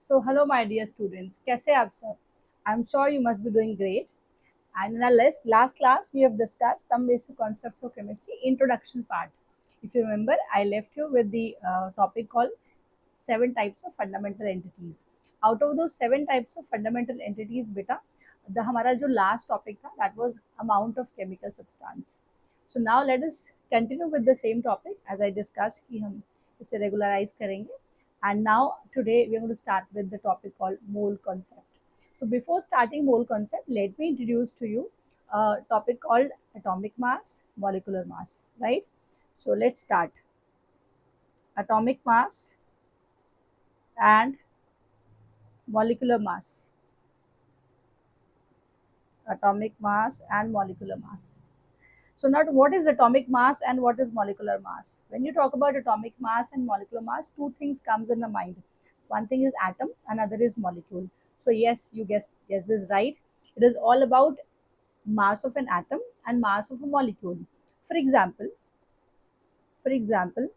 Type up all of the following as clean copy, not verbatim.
So, hello, my dear students. कैसे आप सब? I'm sure you must be doing great. And in our last class, we have discussed some basic concepts of chemistry, introduction part. If you remember, I left you with the topic called seven types of fundamental entities. Out of those seven types of fundamental entities, beta, the हमारा जो last topic था, that was amount of chemical substance. So now let us continue with the same topic as I discussed कि हम इसे regularize करेंगे. And now today we are going to start with the topic called mole concept. So before starting mole concept, let me introduce to you a topic called atomic mass, molecular mass, right? So let's start. Atomic mass and molecular mass. Atomic mass and molecular mass. So now what is atomic mass and what is molecular mass? When you talk about atomic mass and molecular mass, two things comes in the mind. One thing is atom, another is molecule. So yes, you guess this right. It is all about mass of an atom and mass of a molecule. For example, for example,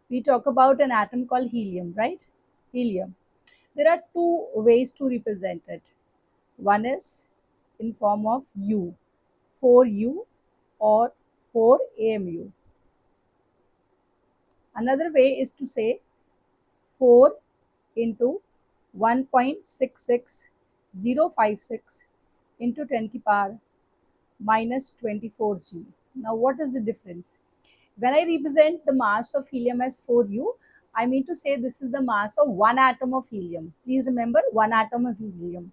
we talk about an atom called helium, right? Helium. There are two ways to represent it. One is in form of U, 4U or 4 AMU. Another way is to say 4 into 1.66056 into 10 की power minus 24G. Now what is the difference? When I represent the mass of helium as 4U, I mean to say this is the mass of one atom of helium. Please remember, one atom of helium.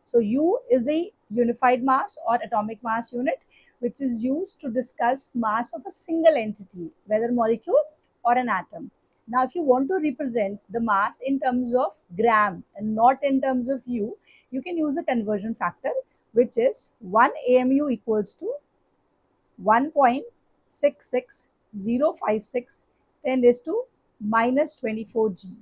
So U is the unified mass or atomic mass unit, which is used to discuss mass of a single entity, whether molecule or an atom. Now, if you want to represent the mass in terms of gram and not in terms of U, you can use a conversion factor, which is 1 AMU equals to 1.66056 10 raised to minus 24G.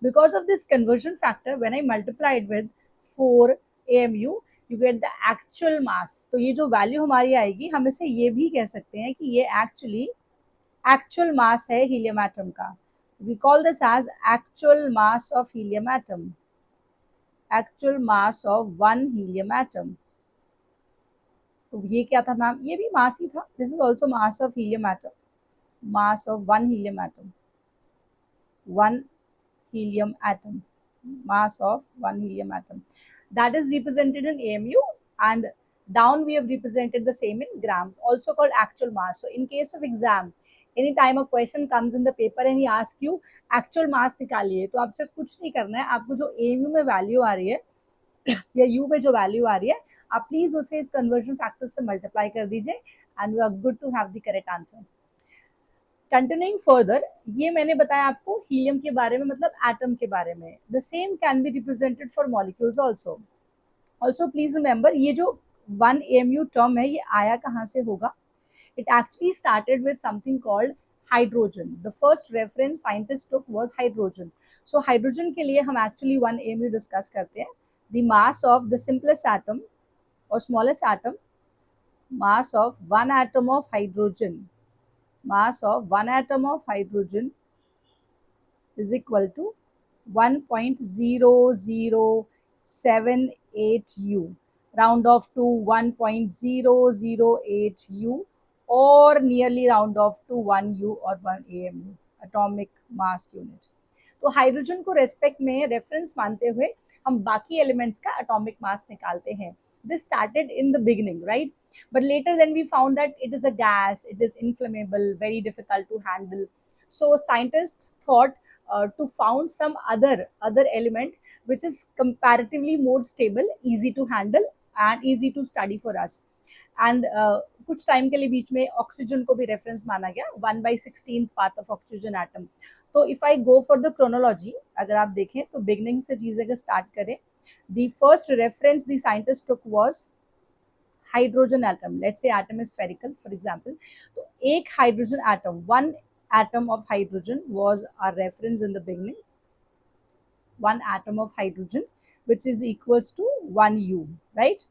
Because of this conversion factor, when I multiply it with 4 AMU, you get the actual mass. तो ये जो value हमारी आएगी, हम इसे ये भी कह सकते हैं कि ये एक्चुअली actual mass है helium atom का. We call this as actual mass of helium atom. Actual mass of one helium atom. तो ये क्या था मैम? ये भी मास ही था. This is also mass of helium atom. Mass of one helium atom. One helium atom. Mass of one helium atom. That is represented in AMU, and down we have represented the same in grams, also called actual mass. So in case of exam, anytime a question comes in the paper and he asks you actual mass निकालिए, तो आपसे कुछ नहीं करना है. आपको जो AMU में वैल्यू आ रही है या U में जो वैल्यू आ रही है, आप प्लीज उसे इस कन्वर्जन फैक्टर से मल्टीप्लाई कर दीजिए and we are good to have the correct answer. Continuing further, ये मैंने बताया आपको हीलियम के बारे में, मतलब एटम के बारे में. The same can be represented for molecules also. Also please remember, ये जो 1 AMU टर्म है, ये आया कहाँ से होगा? It actually started with something called hydrogen. The first reference scientists took was hydrogen. So hydrogen के लिए हम actually 1 AMU discuss करते हैं. The mass of the simplest atom or smallest atom, mass of one atom of hydrogen, mass of one atom of hydrogen is equal to 1.0078 U. Round off to 1.008 U or nearly round off to 1 U or 1 AMU, atomic mass unit. तो hydrogen को respect में reference मानते हुए हम बाकी elements का atomic mass निकालते हैं. This started in the beginning, right? But later then we found that it is a gas, it is inflammable, very difficult to handle. So scientists thought to found some other element which is comparatively more stable, easy to handle and easy to study for us. And कुछ time के लिए बीच में oxygen को भी reference माना गया, 1/16 part of oxygen atom. तो if I go for the chronology, अगर आप देखें तो बिगनिंग से चीजें अगर स्टार्ट करें, the first reference the scientist took was hydrogen atom. Let's say atom is spherical for example. तो एक hydrogen atom, one atom of hydrogen was our reference in the beginning. One atom of hydrogen, which is equals to 1 U, right?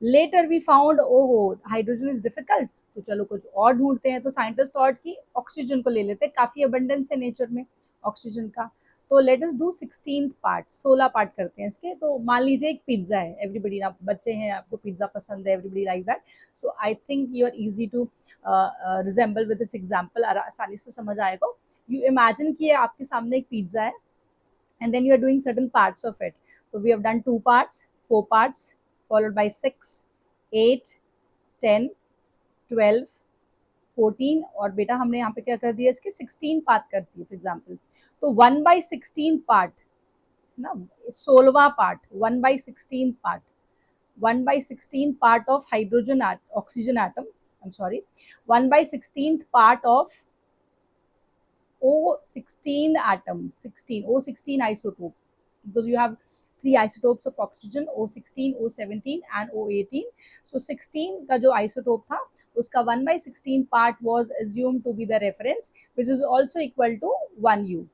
Later we found, oh, hydrogen is difficult, तो चलो कुछ और ढूंढते हैं. तो scientist thought कि oxygen को ले लेते हैं, काफी अबंडेंस है नेचर में ऑक्सीजन का. तो let us do 16th part, 16 part करते हैं इसके। तो मान लीजिए एक पिज्जा है, एवरीबडी, आप बच्चे हैं, आपको पिज्जा पसंद है, everybody like that, so I think you are easy to resemble with this example, आसानी से समझ आएगा। यू इमेजिन कि आपके सामने एक पिज्जा है and then you are doing certain parts of it. So we have done 2 parts, 4 parts, followed by 6, 8, 10, 12, 14 और बेटा हमने यहाँ पे क्या कर दिया, इसके 16 पार्ट कर दिए फॉर एग्जाम्पल। तो 1/16 पार्ट ना, 16वां part, 1/16 part, 1/16 part of oxygen atom, I'm sorry, 1/16 part of O16 atom, 16, O16 isotope, because you have 3 isotopes of oxygen, O16, O17 and O18. So 16 का जो isotope था उसका 1/16 part was assumed to be the reference, which is also equal to 1U.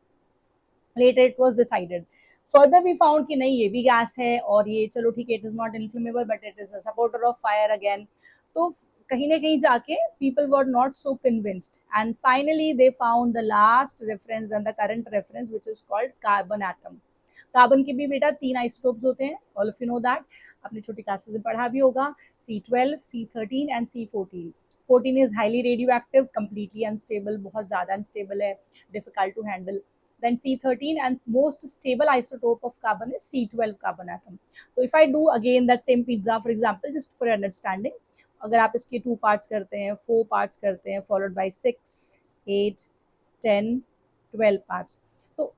Later it was decided. Further we found कि नहीं, ये भी gas है और ये चलो ठीक है, it is not inflammable but it is a supporter of fire again. तो कहीं ना कहीं जाके people were not so convinced and finally they found the last reference and the current reference, which is called carbon atom. Carbon के भी बेटा 3 isotopes होते हैं, all of you know that, आपने छोटी क्लासेस में पढ़ा भी होगा, C12, C13 and C14. 14 is highly radio active, completely unstable, बहुत ज़्यादा अनस्टेबल है, difficult to handle. Then C13 and most stable isotope of carbon is C12 carbon atom. So if I do again that same pizza for example, just for understanding, अगर आप इसके 2 parts करते हैं, 4 parts करते हैं, followed by 6, 8, 10, 12 parts, तो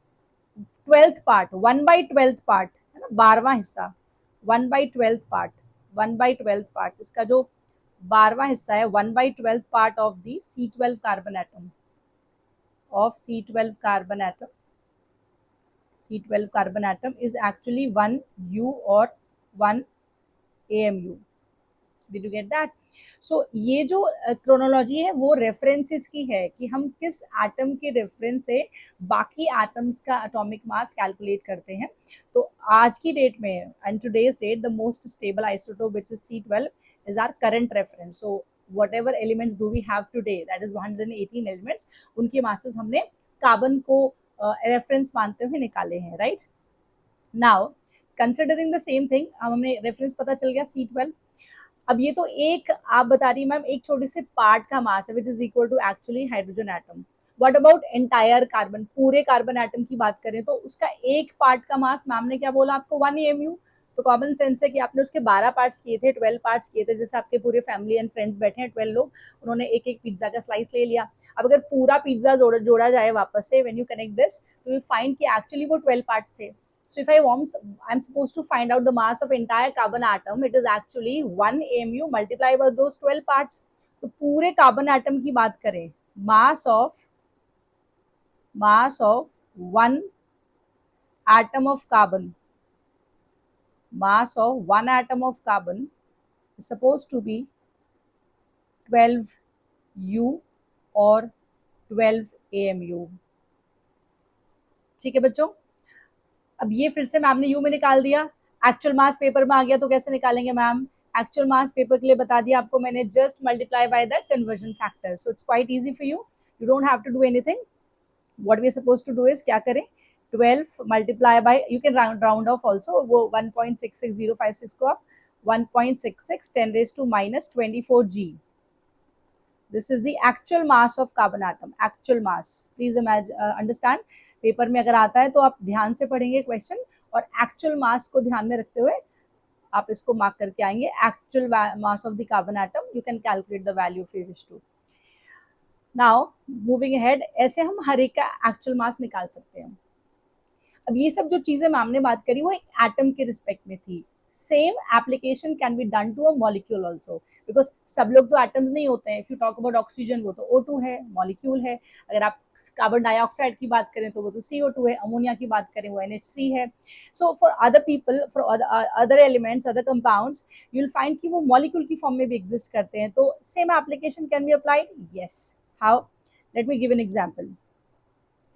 12th part, 1/12th part है ना, 12वां हिस्सा, 1/12th पार्ट, 1/12th पार्ट, इसका जो 12वां हिस्सा है, 1/12th part of the C12 carbon atom, of C12 carbon atom, C12 carbon atom is actually 1U or 1 AMU. Did you get that? So ये जो chronology है वो रेफरेंसेस की है कि हम किस एटम के रेफरेंस से बाकी एटम्स का एटॉमिक मास कैलकुलेट करते हैं. तो आज की डेट में and today's date the most stable isotope which is C12 is our current reference. So whatever elements do we have today, that is 118 elements, उनके मासेस हमने कार्बन को रेफरेंस मानते हुए निकाले हैं, right. Now considering the same thing, हमें reference पता चल गया C12. अब ये तो एक आप बता रही मैम एक छोटे से पार्ट का मास है which is equal to actually hydrogen atom. What about entire carbon, पूरे कार्बन एटम की बात करें तो उसका एक पार्ट का मास मैम ने क्या बोला आपको, 1 AMU. तो कॉमन सेंस है कि आपने उसके 12 पार्ट्स किए थे, 12 पार्ट्स किए थे, जैसे आपके पूरे फैमिली एंड फ्रेंड्स बैठे हैं 12 लोग, उन्होंने एक एक पिज्जा का स्लाइस ले लिया. अब अगर पूरा पिज्जा जोड़ा जाए वापस से, व्हेन यू कनेक्ट दिस, तो यू फाइंड कि एक्चुअली वो 12 पार्ट्स थे. So if I'm supposed to find out the mass of entire carbon atom, it is actually 1 AMU multiplied by those 12 parts. तो पूरे कार्बन एटम की बात करें, mass of one atom of carbon, mass of one atom of carbon is supposed to be 12U or 12 AMU. ठीक है बच्चों. अब ये फिर से मैम ने यू में निकाल दिया, एक्चुअल मास पेपर में आ गया तो कैसे निकालेंगे मैम, एक्चुअल मास पेपर के लिए बता दिया आपको मैंने, just multiply by that conversion factor. So it's quite easy for you don't have to do anything. What we are supposed to do is क्या करें, 12 multiply by, you can round off also, वो 1.66056 को आप 1.66 10⁻⁻24 G. This is the actual mass of carbon atom, actual mass. Please understand. Paper में अगर आता है तो आप ध्यान से पढ़ेंगे क्वेश्चन और एक्चुअल मास को ध्यान में रखते हुए आप इसको मार्क करके आएंगे. Actual mass of the carbon atom, you can calculate the value if you wish to. Now moving ahead, ऐसे हम हर एक का एक्चुअल मास निकाल सकते हैं. अब ये सब जो चीजें मैम ने बात करी वो एक एटम के रिस्पेक्ट में थी. Same application can be done to a molecule also, because सब लोग तो एटम्स नहीं होते हैं. If you talk about oxygen वो तो O2 है, मॉलिक्यूल है. अगर आप कार्बन डाइऑक्साइड की बात करें तो वो तो CO2 है, अमोनिया की बात करें वो NH3 है. So for other people, for other elements, other compounds, you will find कि वो मॉलिक्यूल की फॉर्म में भी एग्जिस्ट करते हैं. तो same application can be applied. Yes, how, let me give an example.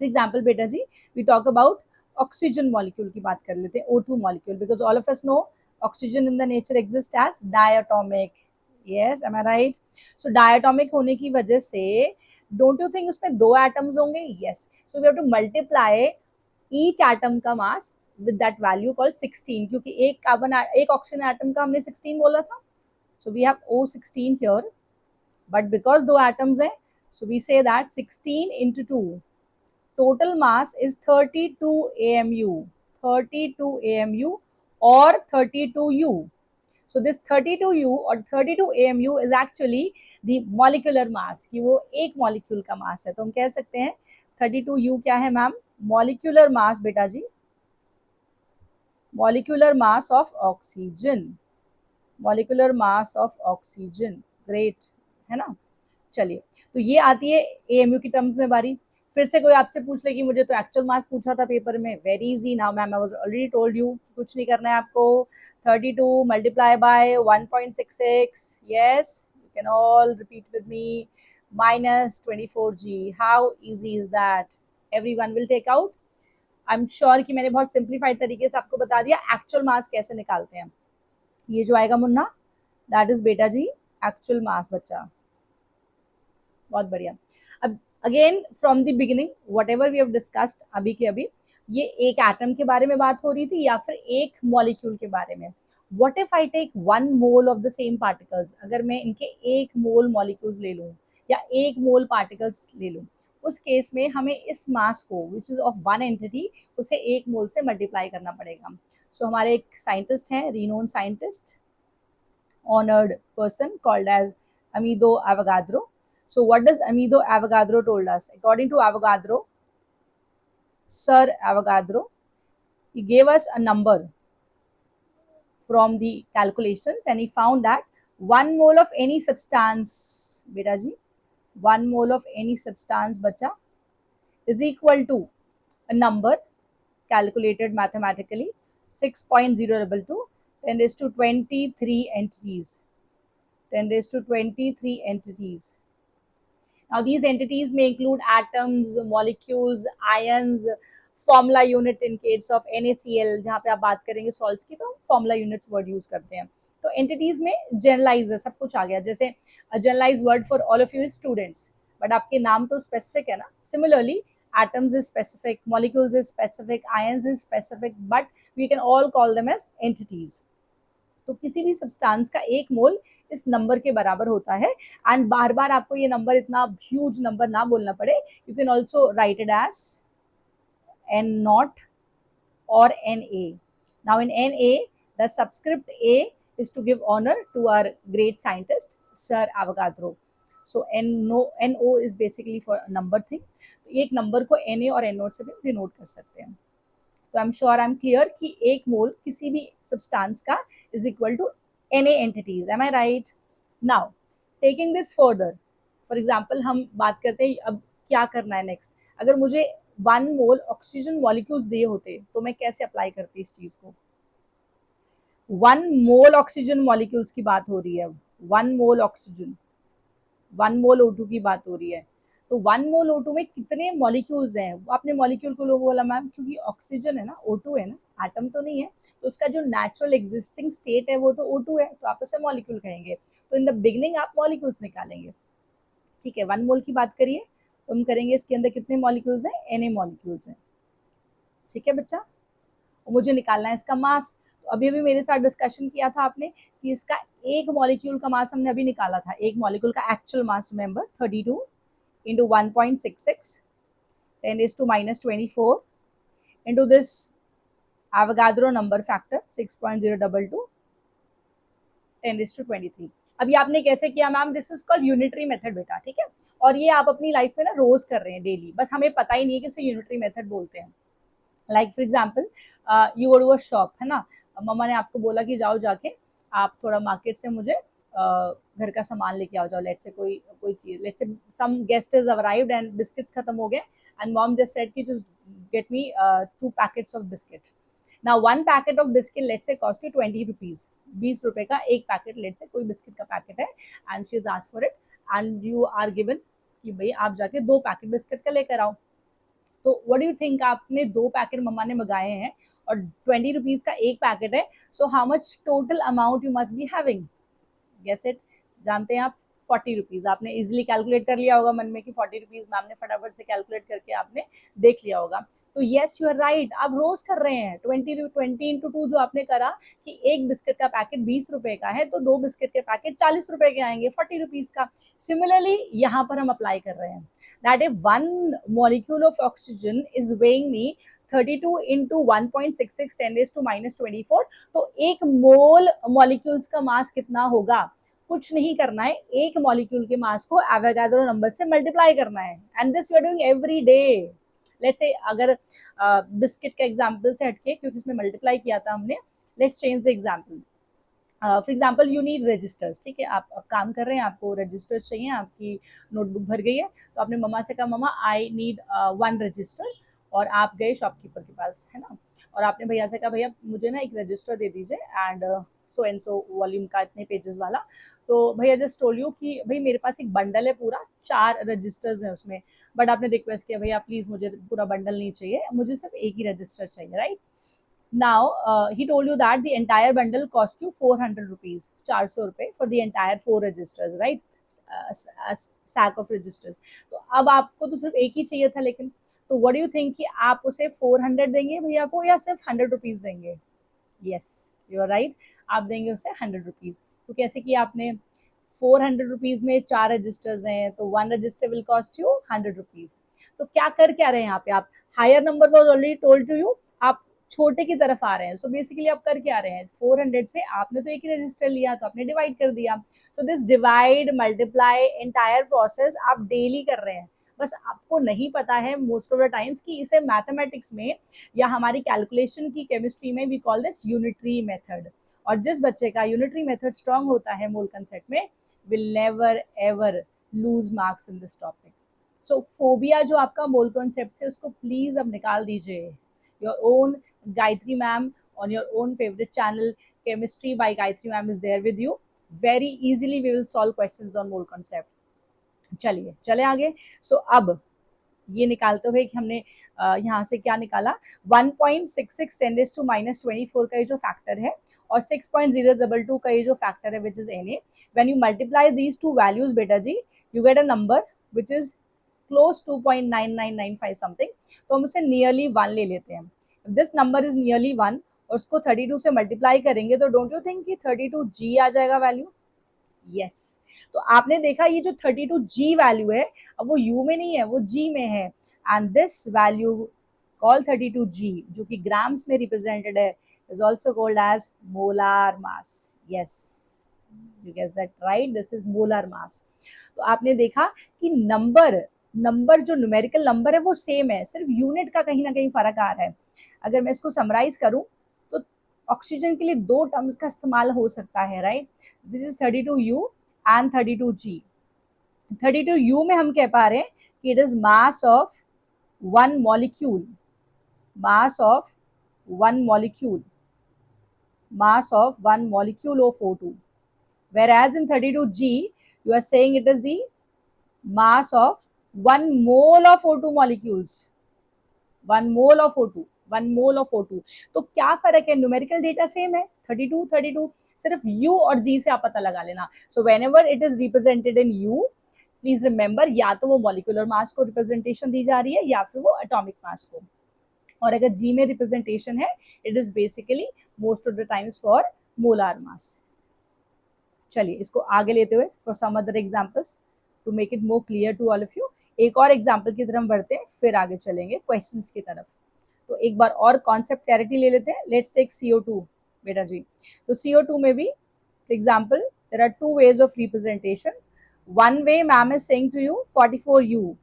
Example बेटा जी, we talk about oxygen molecule की बात कर लेते हैं, O2 molecule, because all of us know oxygen in the nature exists as diatomic. Yes, am I right? So diatomic होने की वजह से don't you think उसमें 2 atoms होंगे? Yes. So we have to multiply each atom का mass with that value called 16, क्योंकि एक oxygen atom का हमने 16 बोला था, so we have O16 here, but because दो एटम्स हैं, so we say that 16 into 2 total mass is 32 AMU, 32 AMU or 32U. So this 32U or 32 AMU is actually the molecular mass, कि वो एक molecule का mass है। तो हम कह सकते हैं 32U क्या है मैम? मॉलिक्यूलर मास बेटा जी, molecular mass of oxygen, molecular mass of oxygen. Great, है ना। चलिए, तो ये आती है एएमयू की टर्म्स में बारी। फिर से कोई आपसे पूछ ले कि मुझे तो एक्चुअल मास पूछा था पेपर में, very easy. Now ma'am I was already told you, कुछ नहीं करना है आपको। 32 multiply by 1.66, yes you can all repeat with me, minus 24g। How easy is that? Everyone will take out. I am sure कि मैंने बहुत simplified तरीके से आपको बता दिया एक्चुअल मास कैसे निकालते हैं। ये जो आएगा मुन्ना, दैट इज बेटा जी एक्चुअल मास बच्चा। बहुत बढ़िया। अब again from the beginning whatever we have discussed, अभी के अभी ये एक एटम के बारे में बात हो रही थी या फिर एक मॉलिक्यूल के बारे में। What if I take 1 mole of the same particles, अगर मैं इनके 1 मोल मॉलिक्यूल्स ले लूँ या 1 मोल पार्टिकल्स ले लूँ, उस केस में हमें इस मास को विच इज ऑफ 1 एंटिटी, उसे 1 मोल से मल्टीप्लाई करना पड़ेगा। सो हमारे एक साइंटिस्ट हैं, renowned scientist, honored person called as Amido Avogadro. So what does Amido Avogadro told us? According to Avogadro, Sir Avogadro, he gave us a number from the calculations and he found that 1 mole of any substance, beta ji, 1 mole of any substance bacha is equal to a number calculated mathematically 6.022 10 raised to 23 entities, 10 raised to 23 entities. Now these entities may include atoms, molecules, ions, formula unit in case of NaCl, जहाँ पे आप बात करेंगे salts की तो formula units word use करते हैं। तो एंटिटीज में जनरलाइज है, सब कुछ आ गया। जैसे generalize word for all of you students, but आपके नाम तो स्पेसिफिक है ना। Similarly atoms is specific, molecules is specific, ions is specific, but we can all call them as entities. तो किसी भी सब्सटेंस का 1 मोल इस नंबर के बराबर होता है। एंड बार बार आपको ये नंबर इतना ह्यूज नंबर ना बोलना पड़े, you can also write it as N0 or Na. Now in Na, the subscript A is to give honor to our great scientist Sir Avogadro. So No is basically for a number thing. तो एक number को Na और N0 से भी denote कर सकते हैं। तो I am sure, I am clear कि 1 मोल किसी भी सब्सटेंस का is equal to Na entities. Am I right? Now taking this further, for example हम बात करते हैं अब क्या करना है नेक्स्ट। अगर मुझे 1 मोल ऑक्सीजन मॉलिक्यूल्स दिए होते तो मैं कैसे अप्लाई करती इस चीज को? 1 मोल ऑक्सीजन मॉलिक्यूल्स की बात हो रही है, 1 मोल ऑक्सीजन, 1 मोल O2 की बात हो रही है। तो 1 मोल O2 में कितने मॉलिक्यूल्स हैं? आपने मॉलिक्यूल को लोग बोला मैम क्योंकि ऑक्सीजन है ना, O2 है ना, एटम तो नहीं है, तो उसका जो नेचुरल एग्जिस्टिंग स्टेट है वो तो O2 है, तो आप उसे मॉलिक्यूल कहेंगे। तो इन द बिगनिंग आप मॉलिक्यूल्स निकालेंगे, ठीक है। 1 मोल की बात करिए तो हम करेंगे इसके अंदर कितने मॉलिक्यूल्स हैं? Na मॉलिक्यूल्स हैं, ठीक है बच्चा। और मुझे निकालना है इसका मास। तो अभी अभी मेरे साथ डिस्कशन किया था आपने कि इसका एक मॉलिक्यूल का मास हमने अभी निकाला था। एक मॉलिक्यूल का actual mass remember 32 into 1.66 10 raised to minus 24 into this Avogadro number factor 6.022 10 raised to 23। अभी आपने कैसे किया ma'am? This is called unitary method बेटा, ठीक है। और ये आप अपनी लाइफ में ना रोज कर रहे हैं डेली, बस हमें पता ही नहीं है कि इसे यूनिटरी मेथड बोलते हैं। Like for example you go to a shop, है ना, मम्मा ने आपको बोला कि जाओ जाके आप थोड़ा मार्केट से मुझे घर का सामान लेके आओ जाओ। लेट्स से कोई चीज, let's say some guest is arrived and biscuits खत्म हो गए एंड मॉम जस्ट सेड कि just get me 2 packets of biscuit. Now 1 packet of biscuit let's say cost you 20 rupees, 20 रुपए का एक पैकेट, लेट्स से कोई बिस्किट का packet है and she is asked for it and you are given कि भाई आप जाके 2 पैकेट बिस्किट का लेकर आओ। तो व्हाट डू यू थिंक, आपने 2 पैकेट मम्मा ने मंगाए हैं और 20 रुपीज का एक पैकेट है, so how much total amount you must be having? Guess it, जानते हैं आप? 40 रुपीज। आपने इजिली कैलकुलेट कर लिया होगा मन में कि 40 रुपीज मैम ने फटाफट से कैलकुलेट करके आपने देख लिया होगा। तो येस यू आर राइट, आप रोज कर रहे हैं। 20 इंटू 2 जो आपने करा कि एक बिस्किट का पैकेट 20 रुपए का है तो 2 बिस्किट के पैकेट 40 रुपए के आएंगे, 40 रुपीज का। सिमिलरली यहाँ पर हम अप्लाई कर रहे हैं that if one molecule of oxygen is weighing me 32 into 1.66 10⁻⁻24, तो एक मोल मॉलिक्यूल्स का मास कितना होगा? कुछ नहीं करना है, एक मॉलिक्यूल के मास को एवोगाड्रो नंबर से मल्टीप्लाई करना है, and this you are doing every day. Let's say अगर बिस्किट का एग्जांपल से हटके, क्योंकि इसमें मल्टीप्लाई किया था हमने, let's change the example. For example you need registers, ठीक है, आप काम कर रहे हैं, आपको रजिस्टर्स चाहिए, आपकी नोटबुक भर गई है, तो आपने मम्मा से कहा मम्मा आई नीड 1 रजिस्टर, और आप गए शॉपकीपर के पास, है ना, और आपने भैया से कहा भैया मुझे ना एक रजिस्टर दे दीजिए एंड सो वॉल्यूम का इतने पेजेस वाला। तो भैया जस्ट टोल्ड यू कि भाई मेरे पास एक बंडल है पूरा, 4 रजिस्टर्स हैं उसमें, बट आपने रिक्वेस्ट किया भैया प्लीज मुझे पूरा बंडल नहीं चाहिए, मुझे सिर्फ एक ही रजिस्टर चाहिए, right. Now, he told you that the entire bundle cost you 400 rupees, 400 रुपए for the entire 4 registers, right? Sack of registers. तो अब आपको तो सिर्फ एक ही चाहिए था, लेकिन तो what do you think कि आप उसे 400 देंगे भैया को या सिर्फ 100 रुपीज देंगे? Yes, you are right. आप देंगे उसे 100 रुपीज। तो कैसे किया आपने? 400 रुपीज में 4 रजिस्टर्स हैं, तो 1 register will cost you 100 rupees. तो क्या कर क्या रहे हैं यहाँ पे आप? Higher number was already told to you, आप छोटे की तरफ आ रहे हैं। सो बेसिकली आप कर क्या रहे हैं? 400 से आपने तो एक ही रजिस्टर लिया तो आपने डिवाइड कर दिया। तो this divide multiply entire process आप डेली कर रहे हैं, बस आपको नहीं पता है मोस्ट ऑफ द टाइम्स कि इसे मैथमेटिक्स में या हमारी कैलकुलेशन की केमिस्ट्री में we call this unitary method. और जिस बच्चे का यूनिटरी मेथड स्ट्रांग होता है मोल कंसेप्ट में will never ever lose marks in this topic. So phobia जो आपका मोल कंसेप्ट है उसको प्लीज अब निकाल दीजिए। Your own Gayatri ma'am on your own favorite channel, Chemistry by Gayatri ma'am is there with you. Very easily we will solve questions on mole concept. चलिए चले आगे। सो अब ये निकालते हुए कि हमने यहाँ से क्या निकाला, 1.66 10⁻⁻24 का ये जो फैक्टर है और 6.022 का ये जो फैक्टर है which is Na, when you multiply these two values बेटा जी you get a number which is close 2.9995 something. तो हम उसे नियरली 1 ले लेते हैं। दिस नंबर इज नियरली 1 और उसको 32 से मल्टीप्लाई करेंगे तो डोंट यू थिंक कि 32G आ जाएगा वैल्यू? यस तो आपने देखा ये जो 32G वैल्यू है अब वो U में नहीं है, वो G में है, and this value call 32G जो कि ग्राम्स में रिप्रेजेंटेड है is also called as molar mass. Yes, you guess that right, this is molar mass. तो आपने देखा कि नंबर जो न्यूमेरिकल नंबर है वो सेम है, सिर्फ यूनिट का कहीं ना कहीं फर्क आ रहा है। अगर मैं इसको समराइज करूं तो ऑक्सीजन के लिए 2 टर्म्स का इस्तेमाल हो सकता है, right. This is 32U and 32G। 32U में हम कह पा रहे हैं कि it is mass of 1 molecule, mass of 1 molecule, mass of 1 molecule of O2, whereas in 32G you are saying it is the mass of 1 mole of O2 molecules, 1 mole of O2, 1 mole of O2। तो क्या फर्क है? Numerical data same है 32, सिर्फ U और G से आप पता लगा लेना। So whenever it is represented in U please remember या तो वो मॉलिक्यूलर मास को रिप्रेजेंटेशन दी जा रही है या फिर वो एटॉमिक मास को, और अगर G में रिप्रेजेंटेशन है it is basically most of the times for molar mass. चलिए इसको आगे लेते हुए for some other examples to make it more clear to all of you, एक और एग्जांपल की तरफ बढ़ते हैं फिर आगे चलेंगे क्वेश्चंस की तरफ। तो एक बार और कॉन्सेप्ट क्लैरिटी ले लेते हैं। लेट्स टेक CO2 बेटा जी। तो CO2 में भी for example there are 2 ways of representation. One way ma'am is saying to you 44U,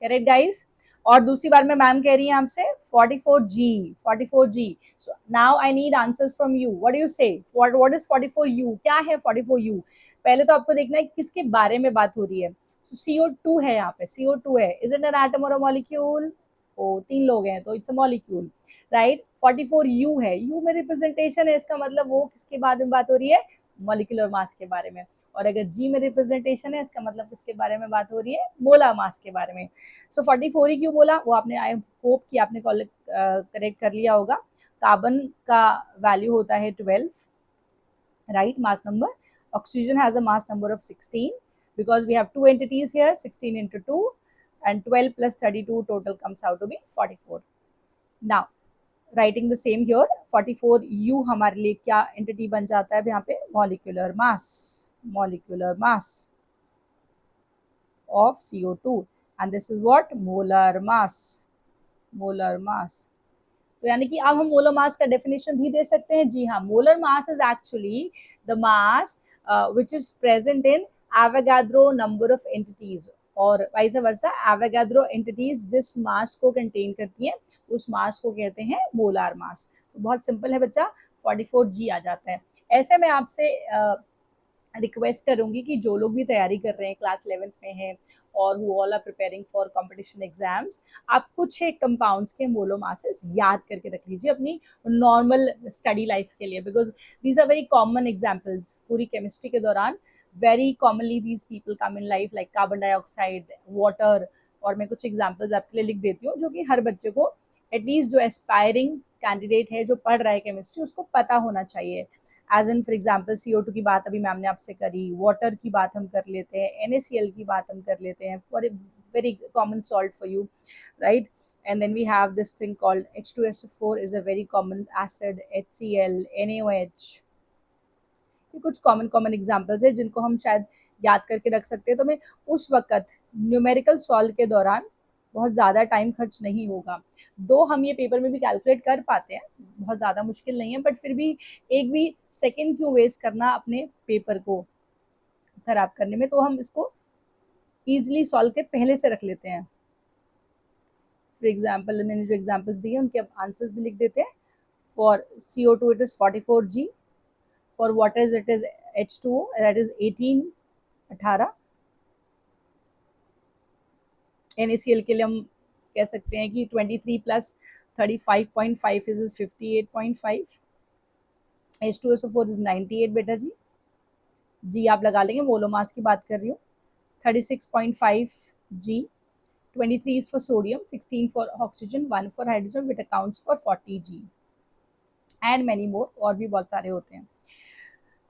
correct guys, और दूसरी बार में मैम कह रही है आपसे 44G। So now I need answers from you, what do you से, व्हाट इज 44U, क्या है 44U? पहले तो आपको देखना है किसके बारे में बात हो रही है। सो CO2 है यहाँ पे, CO2 है, इज इट एन एटम और अ मॉलिक्यूल? ओ 3 लोग हैं तो it's a molecule, right. 44U है, U में रिप्रेजेंटेशन है, इसका मतलब वो किसके बारे में बात हो रही है? मॉलिक्यूलर मास के बारे में। और अगर G में रिप्रेजेंटेशन है इसका मतलब किसके बारे में बात हो रही है? मोलार मास के बारे में। सो 44 ही क्यों बोला वो आपने आई होप कि आपने करेक्ट कर लिया होगा। कार्बन का वैल्यू होता है 12, right, mass number. Oxygen has a mass number of 16 because we have 2 entities here, 16 into 2, and 12 plus 32 total comes out to be 44. Now writing the same here, 44 U हमारे लिए क्या entity बन जाता है यहाँ पे, molecular mass of CO2 and this is what, molar mass. तो यानी कि अब हम मोलर मास का डेफिनेशन भी दे सकते हैं, जी हाँ, molar mass is actually the mass which is present in Avogadro number of entities, और वाइस वर्सा एवोगाड्रो एंटिटीज जिस मास को कंटेन करती हैं उस मास को कहते हैं मोलार मास। तो बहुत सिंपल है बच्चा, 44G आ जाता है। ऐसे में आपसे रिक्वेस्ट करूंगी कि जो लोग भी तैयारी कर रहे हैं, क्लास 11th में हैं और who all are preparing for competition exams, आप कुछ एक कंपाउंड्स के मोलो मासेस याद करके रख लीजिए अपनी नॉर्मल स्टडी लाइफ के लिए, because these are very common examples पूरी केमिस्ट्री के दौरान। Very commonly these people come in life like carbon dioxide, water, और मैं कुछ एग्जाम्पल्स आपके लिए लिख देती हूँ जो कि हर बच्चे को, एटलीस्ट जो एस्पायरिंग कैंडिडेट है जो पढ़ रहा है केमिस्ट्री, उसको पता होना चाहिए। As in for example CO2 की बात अभी मैम ने आपसे करी, वाटर की बात हम कर लेते हैं, NaCl की बात हम कर लेते हैं, for a very common salt for you, right? And then we have this thing called H2SO4 is a very common acid, HCl, NaOH। ये कुछ कॉमन एग्जाम्पल्स है जिनको हम शायद याद करके रख सकते हैं। तो मैं उस वक्त न्यूमेरिकल सॉल्व के दौरान बहुत ज़्यादा टाइम खर्च नहीं होगा, दो हम ये पेपर में भी कैलकुलेट कर पाते हैं, बहुत ज़्यादा मुश्किल नहीं है, बट फिर भी एक भी सेकेंड क्यों वेस्ट करना अपने पेपर को खराब करने में, तो हम इसको ईजिली सॉल्व के पहले से रख लेते हैं। फॉर एग्जाम्पल मैंने जो एग्जाम्पल्स दिए उनके अब आंसर्स भी लिख देते हैं। For CO2 it is 44G, for water it is H2O that is 18 NaCl के लिए हम कह सकते हैं कि 23 प्लस 35.5 इज 58.5, H2SO4 इज 98 बेटा जी आप लगा लेंगे, मोलो मास की बात कर रही हूँ। 36.5 G, 23 is for sodium, 16 for oxygen, 1 for hydrogen, which accounts for 40 G and many more, और भी बहुत सारे होते हैं।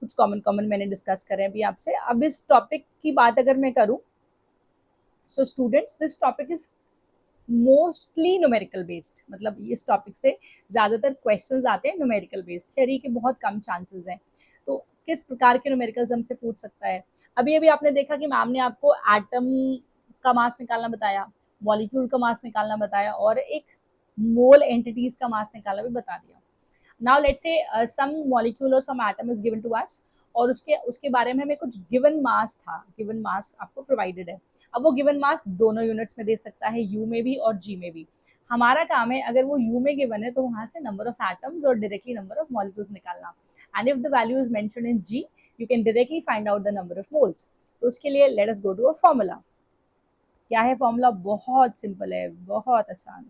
कुछ कॉमन मैंने डिस्कस करे अभी आपसे। अब इस टॉपिक की बात अगर मैं करूँ, so students this topic is mostly numerical based, मतलब इस टॉपिक से ज़्यादातर क्वेश्चंस आते हैं न्यूमेरिकल बेस्ड, थियरी के बहुत कम चांसेस हैं। तो किस प्रकार के न्यूमेरिकल्स हमसे पूछ सकता है? अभी आपने देखा कि मैम ने आपको एटम का मास निकालना बताया, मॉलिक्यूल का मास निकालना बताया, और एक मोल एंटिटीज का मास निकालना भी बता दिया। Now let's say some molecule और some atom is given to us, और उसके बारे में हमें कुछ गिवन मास था, गिवन मास आपको प्रोवाइडेड है। अब वो गिवन मास दोनों यूनिट्स में दे सकता है, यू में भी और जी में भी। हमारा काम है अगर वो यू में गिवन है तो वहां से नंबर ऑफ एटम्स और डायरेक्टली नंबर ऑफ मॉलिक्यूल्स निकालना, and if the value is mentioned in G you can directly find out the number of moles. तो उसके लिए let us go to a formula. क्या है फॉर्मूला? बहुत simple है, बहुत आसान।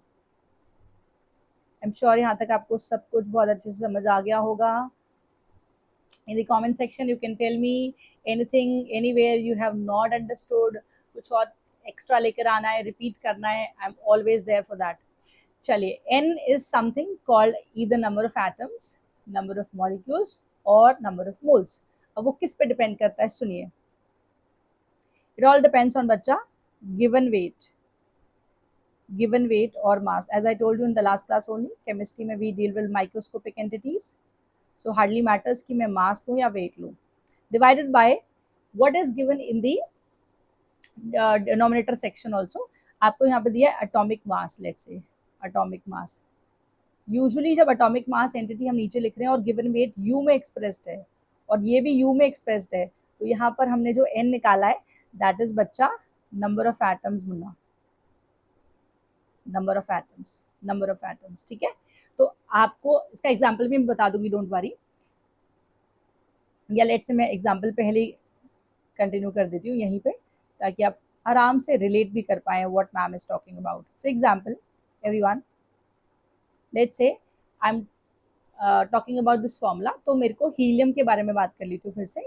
आई एम श्योर यहाँ तक आपको सब कुछ बहुत अच्छे से समझ आ गया होगा। In the comment section you can tell me anything anywhere you have not understood, कुछ और एक्स्ट्रा लेकर आना है, रिपीट करना है, I am always there for that. चलिए, n is something called either number of atoms, number of molecules और number of moles। अब वो किस पे डिपेंड करता है सुनिए। It all depends on बच्चा given weight और mass। As I told you in the last class only, chemistry में we deal with microscopic entities, so hardly matters कि मैं mass लूँ या weight लूँ। Divided by what is given in the denominator section also, आपको यहाँ पे दिया है atomic mass। let's say atomic mass, usually जब एटॉमिक मास एंटिटी हम नीचे लिख रहे हैं और गिवन वेट यू में एक्सप्रेस्ड है और ये भी यू में एक्सप्रेस्ड है, तो यहाँ पर हमने जो एन निकाला है दैट इज बच्चा number of atoms Munna, number of atoms. ठीक है, तो आपको इसका एग्जाम्पल भी मैं बता दूंगी, डोंट वरी, या लेट से मैं एग्जाम्पल पहले कंटिन्यू कर देती हूँ यहीं पे ताकि आप आराम से रिलेट भी कर पाए what ma'am is talking about. For example everyone, let's say I am talking about this formula, तो मेरे को हीलियम के बारे में बात कर लेती हूँ फिर से।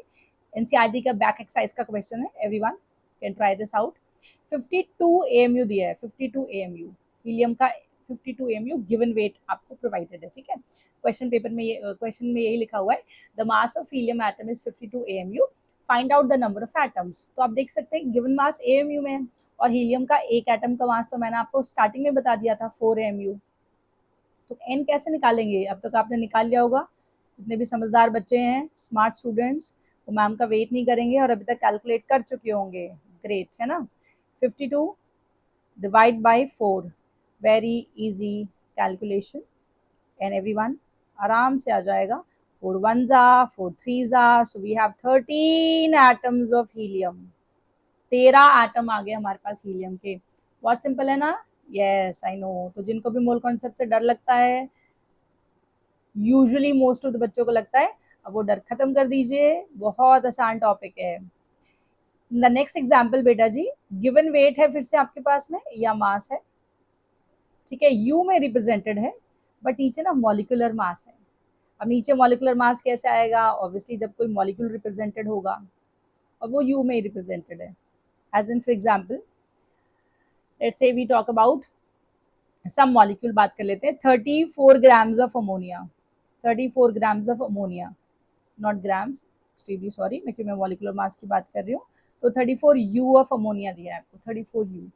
एनसीईआरटी का बैक एक्सरसाइज का क्वेश्चन है, everyone can try this out. 52 AMU दिया है, 52 AMU हीलियम का, 52 AMU गिवन वेट आपको प्रोवाइडेड है। ठीक है, क्वेश्चन पेपर में क्वेश्चन में यही लिखा हुआ है, the mass of helium atom is 52 AMU find out the number of atoms. तो आप देख सकते हैं गिवन मास AMU में है और हीलियम का एक एटम का मास तो मैंने आपको स्टार्टिंग में बता दिया था 4 AMU। तो n कैसे निकालेंगे? अब तक आपने निकाल लिया होगा। जितने भी समझदार बच्चे हैं, स्मार्ट स्टूडेंट्स, वो मैम का वेट नहीं करेंगे और अभी तक कैलकुलेट कर चुके होंगे। ग्रेट, है ना। 52 divide by 4, very easy calculation and everyone आराम से आ जाएगा। 4 1 जा, 4 3 जा, so we have 13 atoms of helium. 13 atom आ गए हमारे पास हीलियम के। बहुत सिंपल है ना? Yes I know. तो जिनको भी मोल कॉन्सेप्ट से डर लगता है, यूजुअली मोस्ट ऑफ द बच्चों को लगता है, अब वो डर खत्म कर दीजिए, बहुत आसान टॉपिक है। द नेक्स्ट एग्जाम्पल बेटा जी, गिवन वेट है फिर से आपके पास में या मास है, ठीक है, यू में रिप्रेजेंटेड है, बट नीचे ना मॉलिक्यूलर मास है। अब नीचे मॉलिक्यूलर मास कैसे आएगा? ऑब्वियसली जब कोई मॉलिक्यूल रिप्रेजेंटेड होगा और वो यू में रिप्रेजेंटेड है। As in for example, let's say we talk about some molecule, बात कर लेते हैं 34 grams of ammonia. 34 grams of ammonia, not grams, extremely sorry, मैं मॉलिक्यूलर मास की बात कर रही हूँ। तो 34 यू ऑफ अमोनिया दिया है आपको, 34 यू।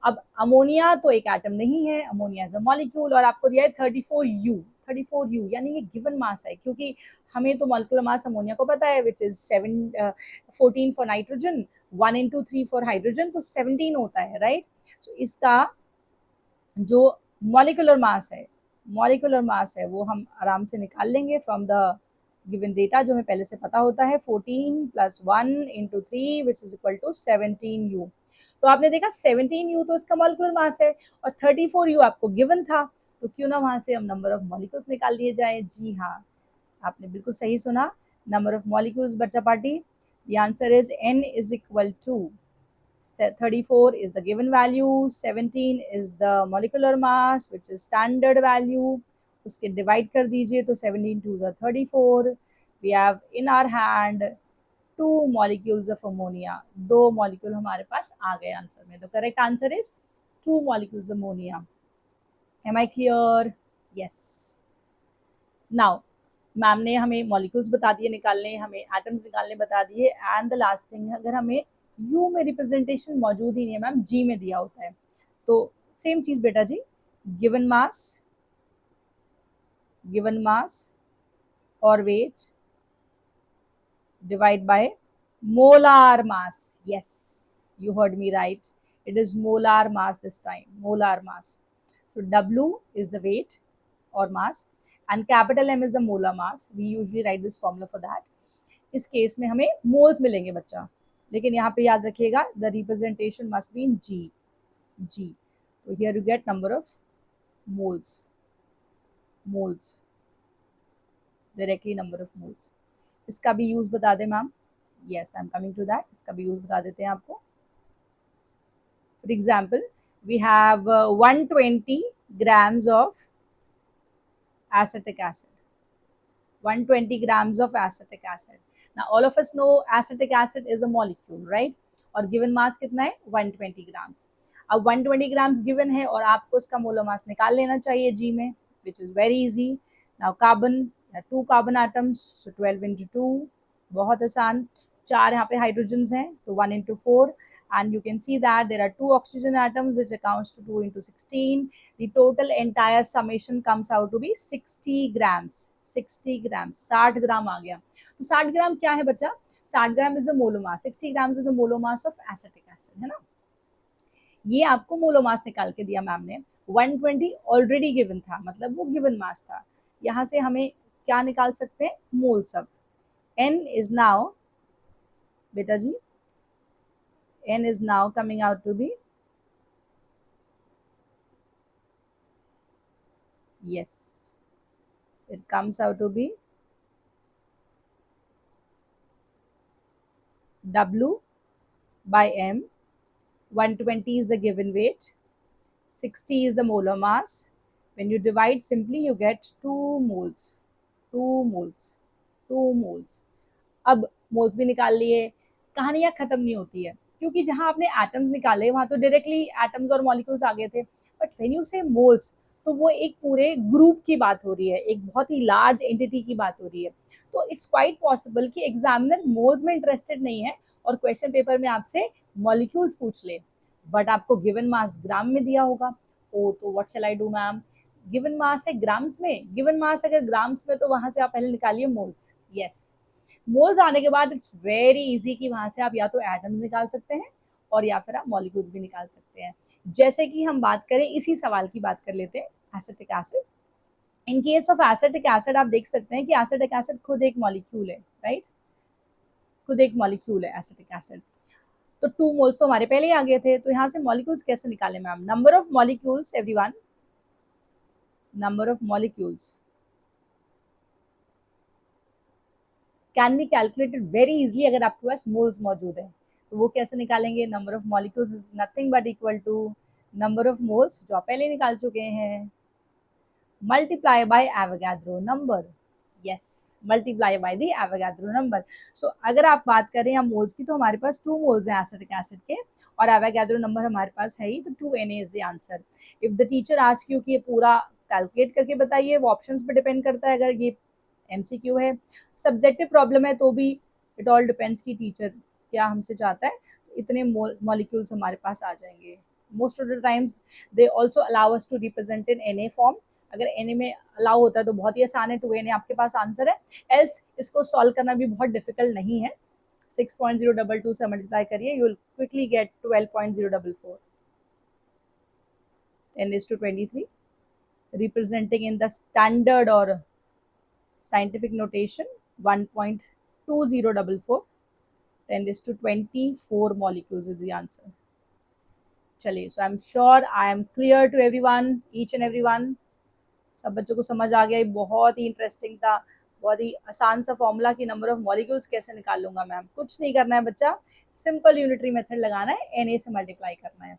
अब अमोनिया तो एक एटम नहीं है, अमोनिया इज अ मॉलिक्यूल, और आपको दिया है 34 यू। 34 यू यानी ये गिवन मास है, क्योंकि हमें तो मॉलिक्यूलर मास अमोनिया को पता है, which is 14 for nitrogen, 1 into 3 for hydrogen, तो 17 होता है, राइट। सो इसका जो मॉलिक्यूलर मास है वो हम आराम से निकाल लेंगे फ्रॉम द गिवन डेटा, जो हमें पहले से पता होता है। 14 + 1 × 3 which is equal to 17 U. तो आपने देखा 17 यू तो इसका मॉलिक्यूलर मास है, और 34 यू आपको गिवन था, तो क्यों ना वहां से हम नंबर ऑफ मॉलिक्यूल्स निकाल लिए जाए। जी हाँ, आपने बिल्कुल सही सुना, नंबर ऑफ मॉलिक्यूल्स बच्चा party. The answer is n is equal to 34 is the given value, 17 is the molecular mass which is standard value, उसके डिवाइड कर दीजिए तो 17 2 is 34। we have in our hand 2 molecules of ammonia, 2 molecule हमारे पास आ गए answer में। तो correct answer is 2 molecules ammonia। am I clear? yes। now ma'am ने हमें मॉलिक्यूल्स बता दिए निकालने, हमें एटम्स निकालने बता दिए, एंड द लास्ट थिंग, अगर हमें यू में रिप्रेजेंटेशन मौजूद ही नहीं है मैम, जी में दिया होता है, तो सेम चीज बेटा जी, गिवन मास और weight divide by molar mass. Yes, you heard me right, it is molar mass this time, molar mass. So W is the weight or mass and capital M is the molar mass. We usually write this formula for that. इस case में हमें moles मिलेंगे बच्चा, लेकिन यहाँ पे याद रखिएगा the representation must be in g. तो here you get number of moles directly, number of moles. इसका भी यूज बता दें ma'am. Yes, I am coming to that. इसका भी यूज बता देते हैं आपको। For example, we have 120 grams of acetic acid, 120 grams of acetic acid. Now all of us know acetic acid is a molecule, right? और given mass कितना है? 120 grams. अब 120 grams given है और आपको इसका मोलर मास निकाल लेना चाहिए जी में, which is very easy. Now carbon, 2 carbon atoms, so 12 into 2, बहुत आसान। 4 यहाँ पे हाइड्रोजन्स हैं, तो 1 into 4, and you can see that there are 2 oxygen atoms which accounts to 2 into 16. The total entire summation comes out to be 60 grams. 60 grams, 60 ग्राम आ गया। तो 60 ग्राम क्या है बच्चा? 60 gram is the molar mass, 60 grams is the molar mass of acetic acid, है ना। ये आपको molar mass निकाल के दिया मैम ने, 120 ऑलरेडी गिवन था, मतलब वो गिवन मास था। यहाँ से हमें क्या निकाल सकते हैं? मोल्स। अब n is now, बेटा जी, n is now coming out to be, yes, it comes out to be W by M. 120 is the given weight, 60 is the molar mass. When you divide simply you get 2 moles, 2 moles, 2 moles. अब moles भी निकाल लिए, कहानियां खत्म नहीं होती है, क्योंकि जहां आपने एटम्स निकाले वहां तो डायरेक्टली एटम्स और मॉलिक्यूल्स आ गए थे, बट व्हेन यू से मोल्स तो वो एक पूरे ग्रुप की बात हो रही है, एक बहुत ही लार्ज एंटिटी की बात हो रही है। तो इट्स क्वाइट पॉसिबल कि एग्जामिनर मोल्स में इंटरेस्टेड नहीं है और क्वेश्चन पेपर में आपसे मॉलिक्यूल्स पूछ ले, बट आपको गिवन मास ग्राम में दिया होगा। ओ तो what shell I do ma'am, given mass है ग्राम्स में, गिवन मास अगर ग्राम्स में तो वहां से आप पहले निकालिए मोल्स। यस, मोल्स आने के बाद इट्स वेरी इजी कि वहां से आप या तो एटम्स निकाल सकते हैं और या फिर आप मॉलिक्यूल्स भी निकाल सकते हैं। जैसे कि हम बात करें, इसी सवाल की बात कर लेते हैं, acetic acid. In case of acetic acid आप देख सकते हैं कि एसिटिक एसिड खुद एक मॉलिक्यूल है, राइट, खुद एक मॉलिक्यूल है एसिटिक एसिड। तो 2 मोल्स तो हमारे पहले ही आ गए थे, तो यहाँ से मॉलिक्यूल्स कैसे निकाले ma'am? Number of molecules everyone, number of molecules can be calculated very easily अगर आपके पास मोल्स मौजूद है। तो वो कैसे निकालेंगे? Number of molecules is nothing but equal to number of moles जो आप पहले निकाल चुके हैं, multiply by Avogadro number. Yes, multiply by the Avogadro number. So अगर आप बात करें यहाँ मोल्स की, तो हमारे पास 2 मोल्स हैं एसिटिक एसिड के और एवोगाड्रो नंबर हमारे पास है ही, तो 2Na is the answer. If the teacher ask you कि ये पूरा कैलकुलेट करके बताइए, वो ऑप्शंस पे डिपेंड करता है। अगर ये MCQ है, सब्जेक्टिव प्रॉब्लम है, तो भी इट ऑल डिपेंड्स कि टीचर क्या हमसे चाहता है। इतने मॉलिक्यूल्स हमारे पास आ जाएंगे। Most of the times they also allow us to represent in Na form. अगर Na में अलाउ होता है तो बहुत ही आसान है, 2Na आपके पास आंसर है। एल्स इसको सॉल्व करना भी बहुत डिफिकल्ट नहीं है। 6.022 से मल्टीप्लाई करिए, you will quickly get 12.044, 10⁻23, representing in the standard or scientific notation 1.2044, 10⁻24 molecules is the answer. चलिए, so I'm sure I am clear to everyone, each and everyone. सब बच्चों को समझ आ गया। बहुत ही इंटरेस्टिंग था, बहुत ही आसान सा फॉर्मूला कि नंबर ऑफ मॉलिक्यूल्स कैसे निकाल लूंगा मैम। कुछ नहीं करना है बच्चा, सिंपल यूनिटरी मेथड लगाना है, Na से मल्टीप्लाई करना है।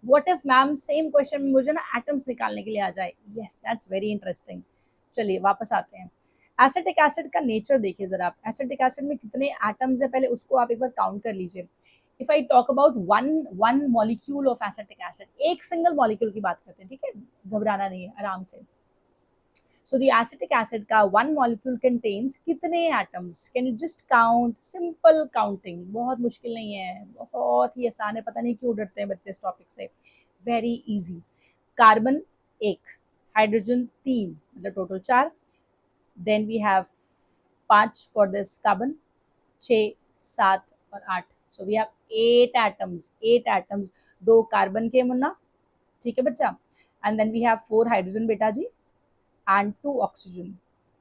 What if ma'am same question में मुझे ना एटम्स निकालने के लिए आ जाए? Yes, that's very interesting. चलिए वापस आते हैं। एसिटिक एसिड का नेचर देखिए जरा आप। एसिटिक एसिड में कितने एटम्स है पहले उसको आप एक बार काउंट कर लीजिए। If I talk about one molecule of acetic acid, एक सिंगल मॉलिक्यूल की बात करते हैं, ठीक है, घबराना नहीं है, आराम से। So the acetic acid का one molecule contains कितने atoms? Can you just count? Simple counting, बहुत मुश्किल नहीं है, बहुत ही आसान है। पता नहीं क्यों डरते हैं बच्चे इस टॉपिक से, वेरी इजी। कार्बन 1, हाइड्रोजन 3, मतलब total 4। Then we have 5 for this carbon, 6, 7 और 8। So we have 8 atoms, 8 atoms, 2 carbon के मुन्ना, ठीक है बच्चा, and then we have 4 hydrogen बेटा जी and 2 oxygen.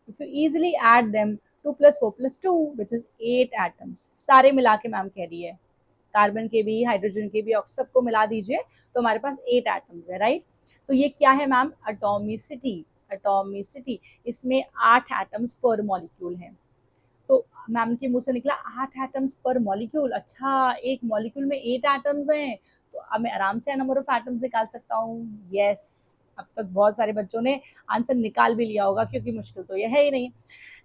If you easily add them, 2 plus 4 plus 2, which is 8 atoms. सारे मिला के मैम कह रही है, कार्बन के भी, हाइड्रोजन के भी, सबको मिला दीजिए तो हमारे पास 8 एटम्स है, राइट। तो ये क्या है मैम? एटॉमिसिटी। एटॉमिसिटी, इसमें 8 एटम्स पर मॉलिक्यूल है। तो मैम के मुंह से निकला 8 एटम्स पर मॉलिक्यूल। अच्छा, एक मॉलिक्यूल में 8 एटम्स हैं, तो अब मैं आराम से नंबर ऑफ एटम्स निकाल सकता हूँ। यस, अब तक बहुत सारे बच्चों ने आंसर निकाल भी लिया होगा, क्योंकि मुश्किल तो यह है ही नहीं।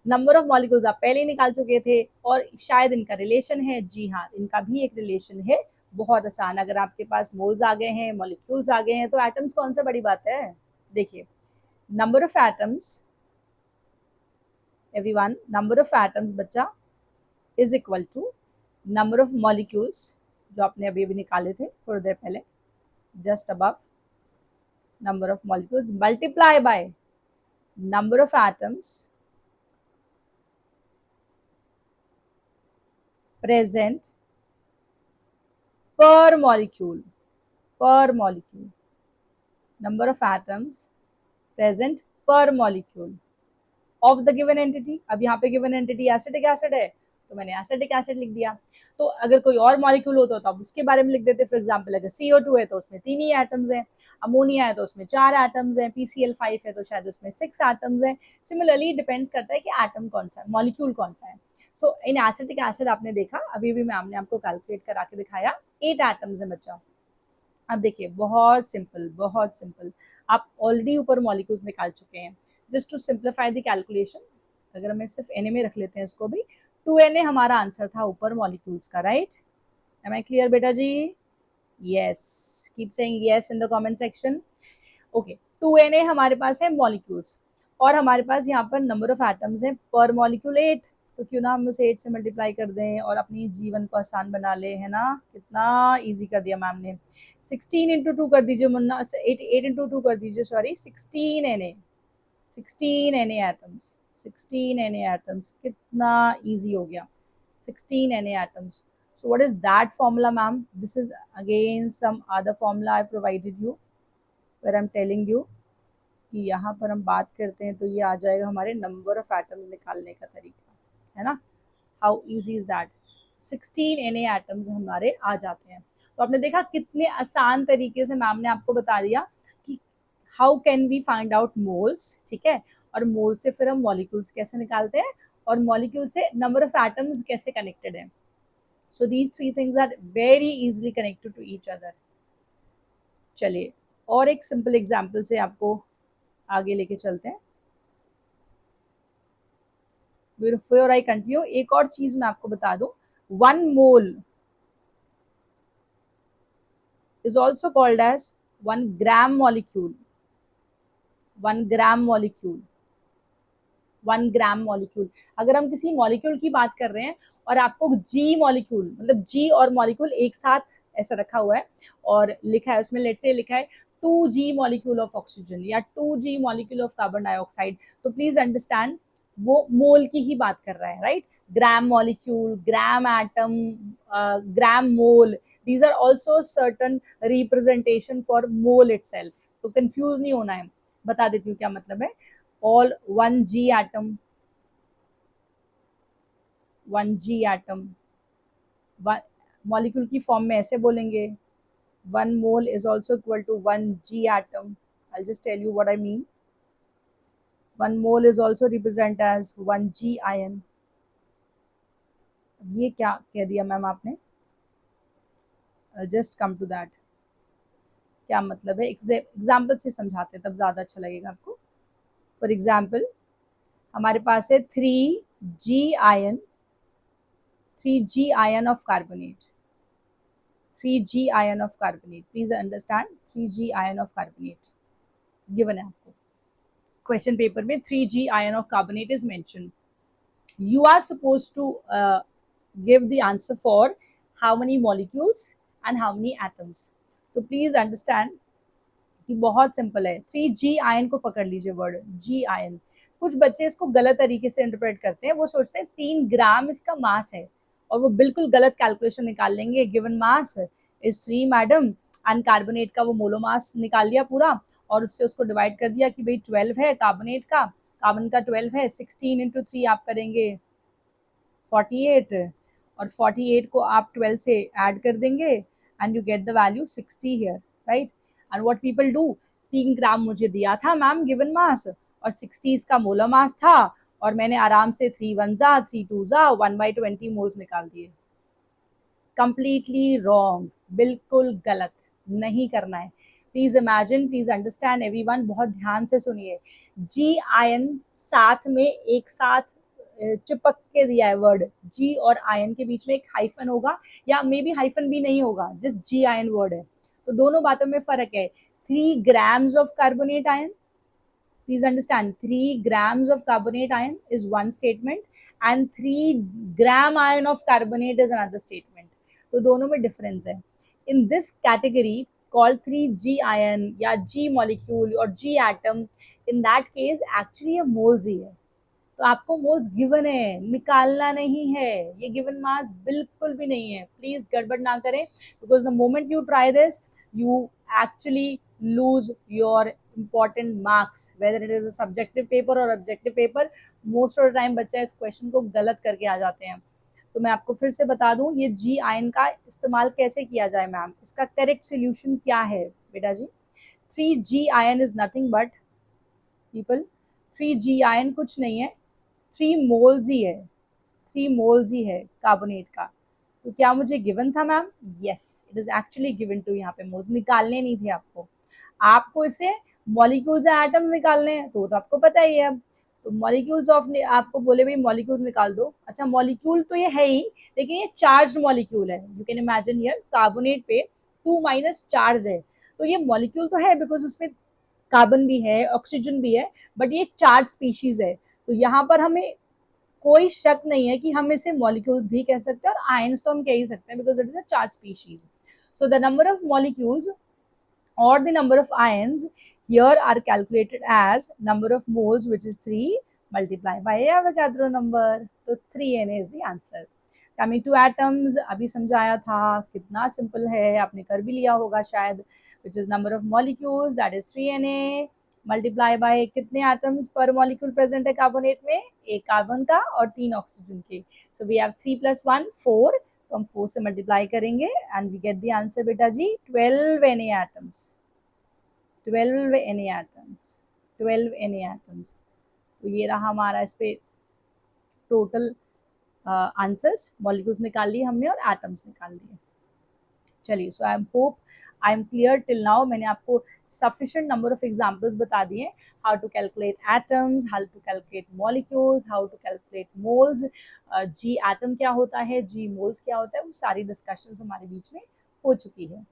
नंबर ऑफ मॉलिक्यूल्स आप पहले ही निकाल चुके थे, और शायद इनका रिलेशन है। जी हाँ, इनका भी एक रिलेशन है, बहुत आसान। अगर आपके पास मोल्स आ गए हैं, मॉलिक्यूल्स आ गए हैं, तो एटम्स कौन सा बड़ी बात है? देखिए, number of atoms everyone, number of atoms बच्चा is equal to number of molecules, जो आपने अभी अभी निकाले थे थोड़ी देर पहले, just above, number of molecules multiply by number of atoms present per molecule, per molecule, number of atoms present per molecule of the given entity। अब यहाँ पे given entity एसिटिक एसिड है, तो मैंने एसिटिक एसिड लिख दिया। तो अगर कोई और मॉलिक्यूल होता तो आप उसके बारे में लिख देते। फॉर एग्जांपल, अगर CO2 है तो उसमें 3 ही एटम्स हैं, अमोनिया है तो उसमें 4 एटम्स हैं, PCl5 है तो शायद उसमें 6 एटम्स हैं। सिमिलरली डिपेंड्स करता है कि एटम कौन सा है, मॉलिक्यूल कौन सा है। सो इन एसिटिक एसिड आपने देखा, अभी भी मैम ने आपको कैलकुलेट करा के दिखाया, 8 एटम्स है बच्चा। अब देखिए, बहुत सिंपल, बहुत सिंपल। आप ऑलरेडी ऊपर मॉलिक्यूल्स निकाल चुके हैं। Just to simplify the calculation, अगर हमें सिर्फ Na में रख लेते हैं इसको भी, 2Na हमारा आंसर था ऊपर मॉलिक्यूल्स का, राइट। एम आई क्लियर बेटा जी? Yes, keep saying yes in the comment section. Okay, 2Na हमारे पास है मॉलिक्यूल्स, और हमारे पास यहाँ पर नंबर ऑफ एटम्स है पर मॉलिक्यूल 8, तो क्यों ना हम उसे 8 से मल्टीप्लाई कर दें और अपनी जीवन को आसान बना ले, है ना। कितना इजी कर दिया मैम ने। 16 इंटू 2 कर दीजिए मुन्ना, 8 इंटू 2 कर दीजिए, sorry 16Na, 16Na atoms, 16Na atoms, कितना इजी हो गया, 16Na atoms. So what is that formula, ma'am? This is again some other formula I provided you, where I'm telling you कि यहाँ पर हम बात करते हैं तो ये आ जाएगा हमारे नंबर ऑफ एटम्स निकालने का तरीका, है ना। How easy is that. 16Na atoms हमारे आ जाते हैं। तो आपने देखा कितने आसान तरीके से मैम ने आपको बता दिया कि how can we find out moles, ठीक है, और मोल से फिर हम मॉलिक्यूल्स कैसे निकालते हैं, और मॉलिक्यूल से नंबर ऑफ एटम्स कैसे कनेक्टेड है। So these three things are very easily connected to each other. चलिए और एक सिंपल एग्जाम्पल से आपको आगे लेके चलते हैं। Before I continue, एक और चीज मैं आपको बता दूं, 1 mole is also called as 1 gram molecule, 1 gram molecule, 1 gram molecule. अगर हम किसी मॉलिक्यूल की बात कर रहे हैं और आपको जी मॉलिक्यूल, मतलब जी और मॉलिक्यूल एक साथ ऐसा रखा हुआ है और लिखा है उसमें, लेट्स से लिखा है 2G मॉलिक्यूल ऑफ ऑक्सीजन या 2G molecule of carbon dioxide, तो प्लीज अंडरस्टैंड वो मोल की ही बात कर रहा है, right. Gram molecule, gram atom, gram mole, these are also certain representation for mole itself, तो कंफ्यूज नहीं होना है, बता देती हूँ क्या मतलब है। all 1G atom, 1G atom, molecule की फॉर्म में ऐसे बोलेंगे 1 mole is also equal to 1G atom. I'll just tell you what I mean. 1 mole is also represent as 1G ion. ये क्या कह दिया मैम आपने, जस्ट कम टू दैट, क्या मतलब है, एग्जाम्पल से समझाते हैं तब ज़्यादा अच्छा लगेगा आपको। फॉर एग्जाम्पल हमारे पास है 3G ion, 3G ion of carbonate, 3G ion of carbonate, please understand 3G ion of carbonate given है आपको क्वेश्चन पेपर में, 3G ion of carbonate is mentioned. You are supposed to give the answer for how many molecules and how many atoms. तो please understand कि बहुत simple है। 3G ion को पकड़ लीजिए, वर्ड G आयन। कुछ बच्चे इसको गलत तरीके से इंटरप्रेट करते हैं, वो सोचते हैं 3 ग्राम इसका मास है और वो बिल्कुल गलत कैलकुलेशन निकाल लेंगे। Given mass is 3 madam, and carbonate का वो मोलो मास निकाल लिया पूरा और उससे उसको डिवाइड कर दिया कि भाई 12 है कार्बोनेट का, कार्बन का 12 है, 16 इंटू 3 आप करेंगे 48, और 48 को आप 12 से ऐड कर देंगे and you get the value 60 here, right. And what people do, 3 ग्राम मुझे दिया था मैम गिवन मास और 60 इसका मोलर मास था, और मैंने आराम से 3 1 जा 3 2 जा 1/20 मोल्स निकाल दिए। कंप्लीटली रॉन्ग, बिल्कुल गलत, नहीं करना है। Please imagine, please understand everyone, बहुत ध्यान से सुनिए। जी आयन साथ में एक साथ चिपक के दिया है वर्ड, जी और आयन के बीच में एक हाइफन होगा या मे बी हाइफन भी नहीं होगा, जस्ट जी आयन वर्ड है, तो दोनों बातों में फर्क है। 3 grams of carbonate ion, please understand 3 grams of carbonate ion is one statement and 3 gram ion of carbonate is another statement, तो दोनों में डिफरेंस है। In this category called 3G ion या G molecule और G atom, in that case actually ये moles ही है, तो आपको मोल्स गिवन है, निकालना नहीं है, ये गिवन मास बिल्कुल भी नहीं है। प्लीज गड़बड़ ना करें, because the moment you try this you actually lose your important marks, whether it is a subjective paper or objective paper, most of the time बच्चा इस क्वेश्चन को गलत करके आ जाते हैं। तो मैं आपको फिर से बता दूं ये जी आयन का इस्तेमाल कैसे किया जाए मैम, इसका करेक्ट सोल्यूशन क्या है बेटा जी। 3G ion is nothing but people, 3G ion कुछ नहीं है, 3 मोल्स ही है, 3 मोल्स ही है कार्बोनेट का। तो क्या मुझे गिवन था ma'am, yes it is actually given to, यहाँ पे मोल्स निकालने नहीं थे आपको, आपको इसे मॉलिक्यूल्स या एटम्स निकालने हैं, तो आपको पता ही है। अब तो मॉलिक्यूल्स ऑफ, आपको बोले भाई मॉलिक्यूल्स निकाल दो, अच्छा मॉलिक्यूल तो ये है ही, लेकिन ये चार्ज्ड मॉलिक्यूल है, you can imagine here carbonate पे 2 माइनस चार्ज है, तो ये मॉलिक्यूल तो है बिकॉज उसमें कार्बन भी है, ऑक्सीजन भी है, बट ये चार्ज स्पीशीज है। तो यहाँ पर हमें कोई शक नहीं है कि हम इसे मॉलिक्यूल्स भी कह सकते हैं और आयंस तो हम कह ही सकते हैं because it is a charge species. So the number of molecules or the number of ions here are calculated as number of moles, which is 3 multiplied by Avogadro number. तो 3Na is the answer. Coming to atoms, अभी समझाया था, कितना simple है, आपने कर भी लिया होगा शायद. which is number of molecules, that is 3Na multiply by कितने atoms per molecule present है कार्बोनेट में, एक कार्बन का और 3 ऑक्सीजन के. So we have 3 plus 1 4. तो हम 4 से मल्टीप्लाई करेंगे and we get the answer बेटा जी 12 Na atoms. 12 Na atoms, 12 Na atoms. तो ये रहा हमारा इस पे टोटल आंसर्स. मॉलिक्यूल्स निकाल लिए हमने और एटम्स निकाल लिए. चलिए, so I am hope I am clear till now. मैंने आपको सफिशिएंट नंबर ऑफ एग्जांपल्स बता दिए, how to calculate atoms, how to calculate molecules, how to calculate moles, G atom क्या होता है, जी मोल्स क्या होता है, वो सारी डिस्कशंस हमारे बीच में हो चुकी है.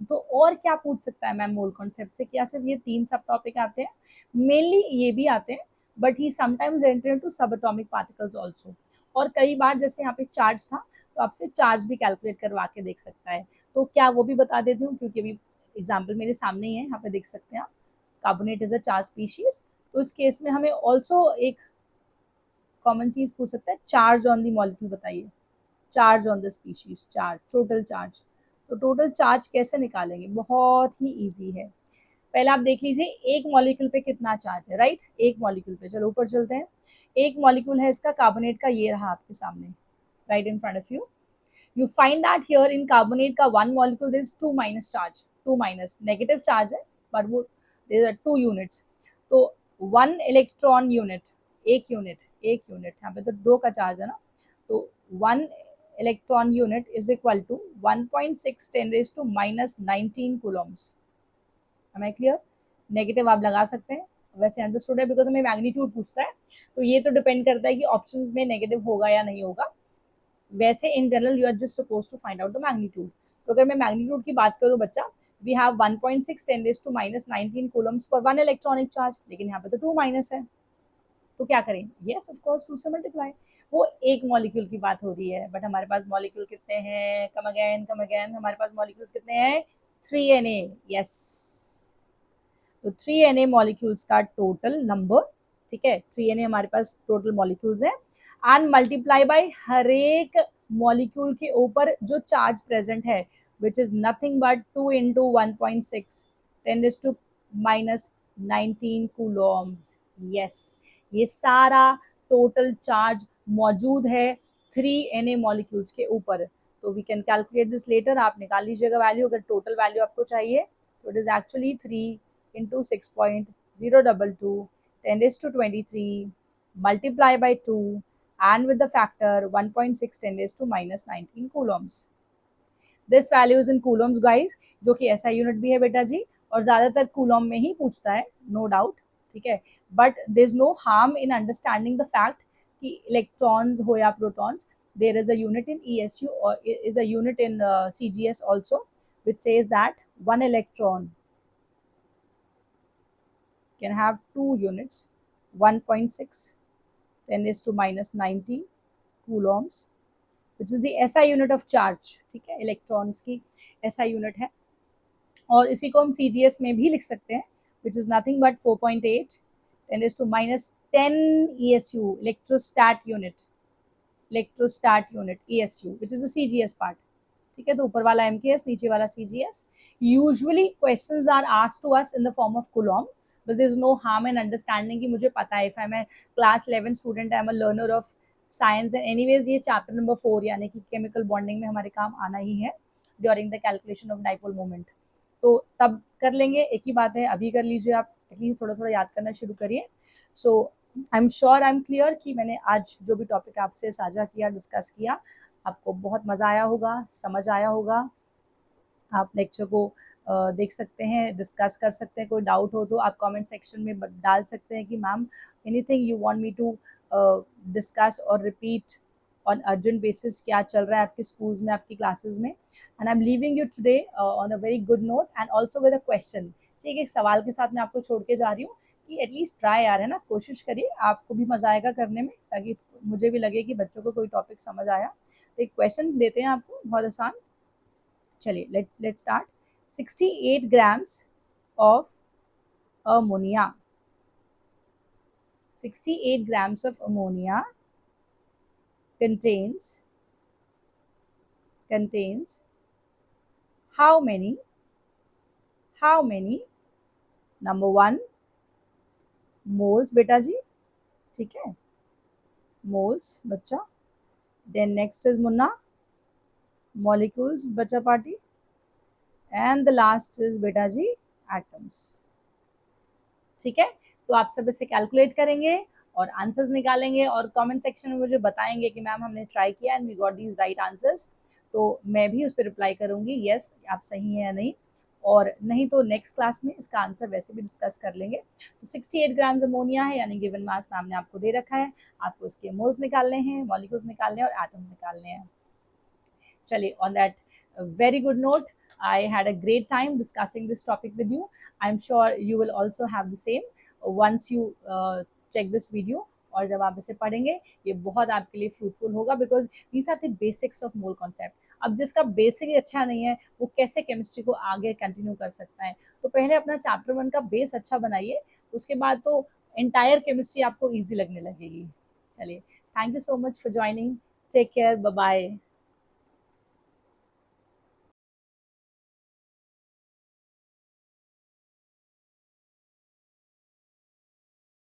तो और क्या पूछ सकता है मैम मोल कॉन्सेप्ट से? क्या सिर्फ ये 3 सब टॉपिक आते हैं? मेनली ये भी आते हैं, but he sometimes enter into सब एटॉमिक पार्टिकल्स आल्सो. और कई बार जैसे यहाँ पे चार्ज था, तो आपसे चार्ज भी कैलकुलेट करवा के देख सकता है. तो क्या वो भी बता देती हूँ, क्योंकि अभी एग्जाम्पल मेरे सामने ही है, यहाँ पे देख सकते हैं आप. Carbonate is a charge species. तो इस केस में हमें ऑल्सो एक कॉमन चीज पूछ सकता है, चार्ज ऑन द मॉलिक्यूल बताइए. Charge on the species, charge, total charge. तो टोटल चार्ज कैसे निकालेंगे? बहुत ही ईजी है. पहले आप देख लीजिए एक मॉलिक्यूल पे कितना चार्ज है, राइट? एक मॉलिक्यूल पे, चलो ऊपर चलते हैं. एक मॉलिक्यूल है इसका कार्बोनेट का, ये रहा आपके सामने, right in front of you. You find that here in carbonate का one molecule there is 2 minus charge, 2 minus negative charge है, but वो there are 2 units. तो 1 electron unit, एक यूनिट यहाँ पे तो 2 का चार्ज है ना, तो 1 electron unit is equal to 1.6 10 raised to minus 19 coulombs. Am I clear? Negative आप लगा सकते हैं, वैसे अंडरस्टूड है बिकॉज हमें मैग्नीट्यूड पूछता है, तो ये तो डिपेंड करता है कि ऑप्शंस में नेगेटिव होगा या नहीं होगा. वैसे in general you are just suppose to find out the magnitude. तो अगर मैं मैग्नीट्यूड की बात करूँ बच्चा, we have 1.6 10 raised to minus 19 coulombs पर 1 इलेक्ट्रॉनिक चार्ज, लेकिन यहाँ पे तो 2 माइनस है, तो क्या करें? यस ऑफ कोर्स 2 से मल्टीप्लाई. वो एक मॉलिक्यूल की बात हो रही है, बट हमारे पास मॉलिक्यूल कितने हैं? कम अगेन, हमारे पास मॉलिक्यूल्स कितने हैं? 3Na. यस, तो 3Na मॉलिक्यूल्स का टोटल नंबर, ठीक है, 3Na हमारे पास टोटल मॉलिक्यूल्स है, एंड मल्टीप्लाई बाय हर एक मॉलिक्यूल के ऊपर जो चार्ज प्रेजेंट है, which is nothing but 2 into 1.6 10 raised to minus 19 coulombs. Yes, ये सारा टोटल चार्ज मौजूद है 3Na मॉलिक्यूल्स के ऊपर. तो we can calculate this later. आप निकाल लीजिएगा वैल्यू, अगर टोटल वैल्यू आपको चाहिए तो it is actually 3 into 6.022 10 raised to 23 multiply by 2 and with the factor 1.6 10 raised to minus 19 coulombs. This value is in coulombs guys, जो कि ऐसा यूनिट भी है बेटा जी, और ज़्यादातर कूलॉम में ही पूछता है, नो डाउट, ठीक है. But there is no harm in understanding the fact कि इलेक्ट्रॉन्स हो या protons, there is a unit in ESU or is a unit in CGS also, which says that one electron can have 2 units, 1.6 10 raised to minus 19 coulombs, which is the SI unit of charge. ठीक है, electrons की SI unit है, और इसी को हम CGS में भी लिख सकते हैं, which is nothing but 4.8 10 raised to minus 10 ESU, electrostat unit ESU, which is the CGS part. ठीक है, तो ऊपर वाला MKS, नीचे वाला CGS. Usually questions are asked to us in the form of coulomb, but there is no harm in understanding कि मुझे पता है, if I'm a class 11 student, I'm a learner of science, and anyways ये chapter number 4 यानी कि chemical bonding में हमारे काम आना ही है during the calculation of dipole moment. तो तब कर लेंगे, एक ही बात है, अभी कर लीजिए आप, एटलीस्ट थोड़ा थोड़ा याद करना शुरू करिए. So I am sure, I am clear कि मैंने आज जो भी टॉपिक आपसे साझा किया, डिस्कस किया, आपको बहुत मज़ा आया होगा, समझ आया होगा. आप लेक्चर को देख सकते हैं, डिस्कस कर सकते हैं, कोई डाउट हो तो आप कमेंट सेक्शन में डाल सकते हैं कि ma'am anything you want me to discuss और रिपीट ऑन अर्जेंट बेसिस, क्या चल रहा है आपके स्कूल्स में, आपकी क्लासेस में. And I am leaving you today on a very good note and also with a question ठीक है, एक सवाल के साथ मैं आपको छोड़ के जा रही हूँ कि एटलीस्ट ट्राई यार, है ना, कोशिश करिए, आपको भी मजा आएगा करने में, ताकि मुझे भी लगे कि बच्चों को कोई टॉपिक समझ आया। तो एक क्वेश्चन देते हैं आपको बहुत आसान। चलिए let's start. 68 grams of ammonia, 68 grams of ammonia contains how many number one moles बेटा जी, ठीक है, moles बच्चा, then next is Munna molecules बच्चा party, and the last is बेटा जी atoms। ठीक है, तो आप सब इसे कैलकुलेट करेंगे और आंसर्स निकालेंगे और कमेंट सेक्शन में मुझे बताएंगे कि मैम हमने ट्राई किया and we got these right answers. तो मैं भी उस पर रिप्लाई करूंगी यस आप सही है या नहीं, और नहीं तो नेक्स्ट क्लास में इसका आंसर वैसे भी डिस्कस कर लेंगे। तो 68 ग्राम्स अमोनिया है, यानी गिवन मास मैम ने आपको दे रखा है, आपको इसके मोल्स निकालने हैं, मॉलिक्यूल्स निकालने हैं और एटम्स निकालने हैं। चलिए, on that very good note, I had a great time discussing this topic with you. I'm sure you will also have the same once you check this video, और जब आप इसे पढ़ेंगे ये बहुत आपके लिए फ्रूटफुल होगा, because these are the basics of mole concept. अब जिसका बेसिक ही अच्छा नहीं है वो कैसे केमिस्ट्री को आगे कंटिन्यू कर सकता है। तो पहले अपना चैप्टर 1 का बेस अच्छा बनाइए, उसके बाद तो एंटायर केमिस्ट्री आपको ईजी लगने लगेगी। चलिए, thank you so much for joining, take care, bye bye.